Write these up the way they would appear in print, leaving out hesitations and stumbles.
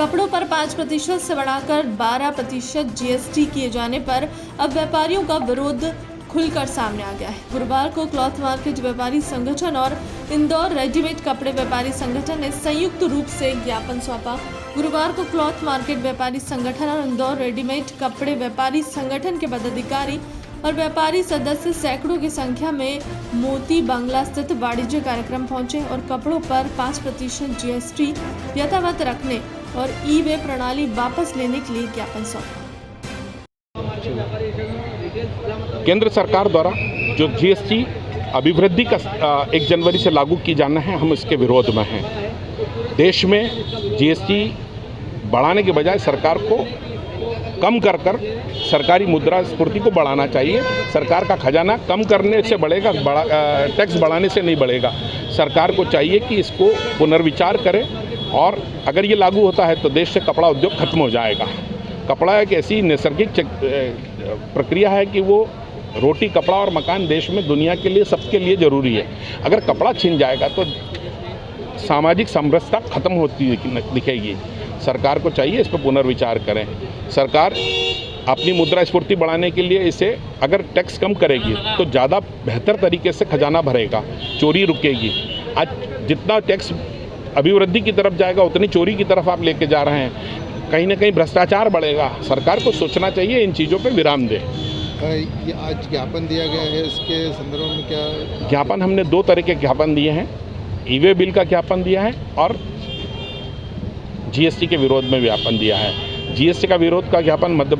कपड़ों पर 5% से बढ़ाकर 12% जीएसटी किए जाने पर अब व्यापारियों का विरोध खुलकर सामने आ गया है। गुरुवार को क्लॉथ मार्केट व्यापारी संगठन और इंदौर रेडीमेड कपड़े व्यापारी संगठन ने संयुक्त रूप से ज्ञापन सौंपा। गुरुवार को क्लॉथ मार्केट व्यापारी संगठन और इंदौर रेडीमेड कपड़े व्यापारी संगठन के पदाधिकारी और व्यापारी सदस्य सैकड़ों की संख्या में मोती बांग्ला स्थित वाणिज्य कार्यक्रम पहुंचे और कपड़ों पर 5% जीएसटी यथावत रखने और ई-वे प्रणाली वापस लेने के लिए ज्ञापन सौंपा। केंद्र सरकार द्वारा जो जीएसटी अभिवृद्धि का 1 जनवरी से लागू की जाना है, हम इसके विरोध में हैं। देश में जीएसटी बढ़ाने के बजाय सरकार को कम कर सरकारी मुद्रास्फीति को बढ़ाना चाहिए। सरकार का खजाना कम करने से बढ़ेगा, टैक्स बढ़ाने से नहीं बढ़ेगा। सरकार को चाहिए कि इसको पुनर्विचार करे और अगर ये लागू होता है तो देश से कपड़ा उद्योग खत्म हो जाएगा। कपड़ा एक ऐसी नैसर्गिक प्रक्रिया है कि वो रोटी, कपड़ा और मकान देश में दुनिया के लिए, सबके लिए ज़रूरी है। अगर कपड़ा छिन जाएगा तो सामाजिक समरसता खत्म होती दिखेगी। सरकार को चाहिए इस पर पुनर्विचार करें। सरकार अपनी मुद्रास्फीति बढ़ाने के लिए इसे अगर टैक्स कम करेगी तो ज़्यादा बेहतर तरीके से खजाना भरेगा, चोरी रुकेगी। आज जितना टैक्स अभिवृद्धि की तरफ जाएगा उतनी चोरी की तरफ आप लेके जा रहे हैं। कहीं ना कहीं भ्रष्टाचार बढ़ेगा। सरकार को सोचना चाहिए, इन चीज़ों पर विराम दे। ये आज ज्ञापन दिया गया है, इसके संदर्भ में क्या ज्ञापन? हमने 2 तरह के ज्ञापन दिए हैं। ई-वे बिल का ज्ञापन दिया है और जीएसटी के विरोध में ज्ञापन दिया है। जीएसटी का विरोध का ज्ञापन मध्य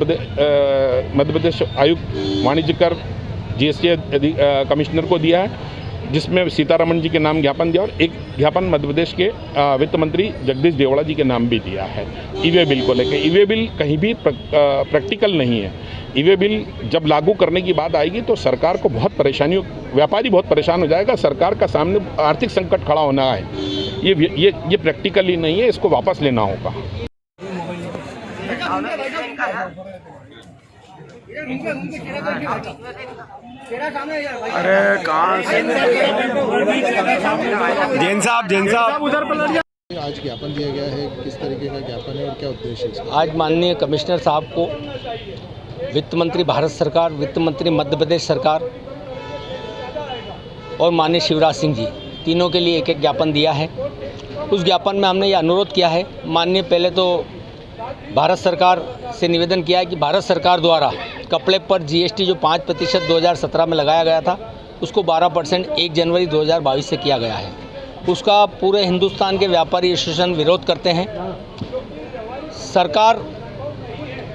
प्रदेश आयुक्त वाणिज्य कर जीएसटी कमिश्नर को दिया है, जिसमें सीतारमण जी के नाम ज्ञापन दिया, और एक ज्ञापन मध्य प्रदेश के वित्त मंत्री जगदीश देवड़ा जी के नाम भी दिया है ई-वे बिल को लेकर। ई-वे बिल कहीं भी प्रैक्टिकल नहीं है। ई-वे बिल जब लागू करने की बात आएगी तो सरकार को बहुत परेशानियों, व्यापारी बहुत परेशान हो जाएगा। सरकार का सामने आर्थिक संकट खड़ा होना है। ये प्रैक्टिकली नहीं है, इसको वापस लेना होगा। अरे कहाँ से जैन साहब आज ज्ञापन दिया गया है, किस तरीके का ज्ञापन है और क्या उद्देश्य है? आज माननीय कमिश्नर साहब को वित्त मंत्री भारत सरकार, वित्त मंत्री मध्य प्रदेश सरकार और माननीय शिवराज सिंह जी, तीनों के लिए एक ज्ञापन दिया है। उस ज्ञापन में हमने ये अनुरोध किया है, माननीय पहले तो भारत सरकार से निवेदन किया है कि भारत सरकार द्वारा कपड़े पर जीएसटी जो 5% 2017 में लगाया गया था, उसको 12% 1 जनवरी 2022 से किया गया है। उसका पूरे हिंदुस्तान के व्यापारी एसोसिएशन विरोध करते हैं। सरकार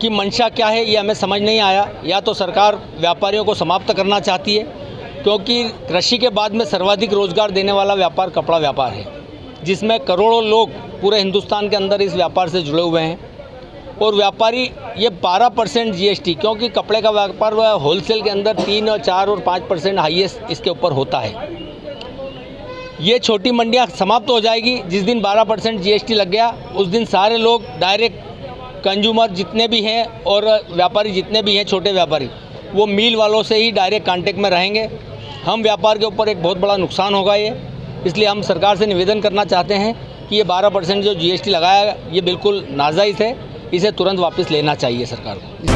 की मंशा क्या है ये हमें समझ नहीं आया। या तो सरकार व्यापारियों को समाप्त करना चाहती है, क्योंकि कृषि के बाद में सर्वाधिक रोजगार देने वाला व्यापार कपड़ा व्यापार है, जिसमें करोड़ों लोग पूरे हिंदुस्तान के अंदर इस व्यापार से जुड़े हुए हैं। और व्यापारी ये 12% जीएसटी, क्योंकि कपड़े का व्यापार होलसेल के अंदर 3 और 4 और 5% हाईएस्ट इसके ऊपर होता है। ये छोटी मंडियां समाप्त हो जाएगी। जिस दिन 12% जीएसटी लग गया उस दिन सारे लोग डायरेक्ट कंज्यूमर जितने भी हैं और व्यापारी जितने भी हैं, छोटे व्यापारी, वो मिल वालों से ही डायरेक्ट कांटेक्ट में रहेंगे। हम व्यापार के ऊपर एक बहुत बड़ा नुकसान होगा ये। इसलिए हम सरकार से निवेदन करना चाहते हैं कि ये 12% जो जीएसटी लगाया ये बिल्कुल नाजायज़ है, इसे तुरंत वापस लेना चाहिए सरकार को।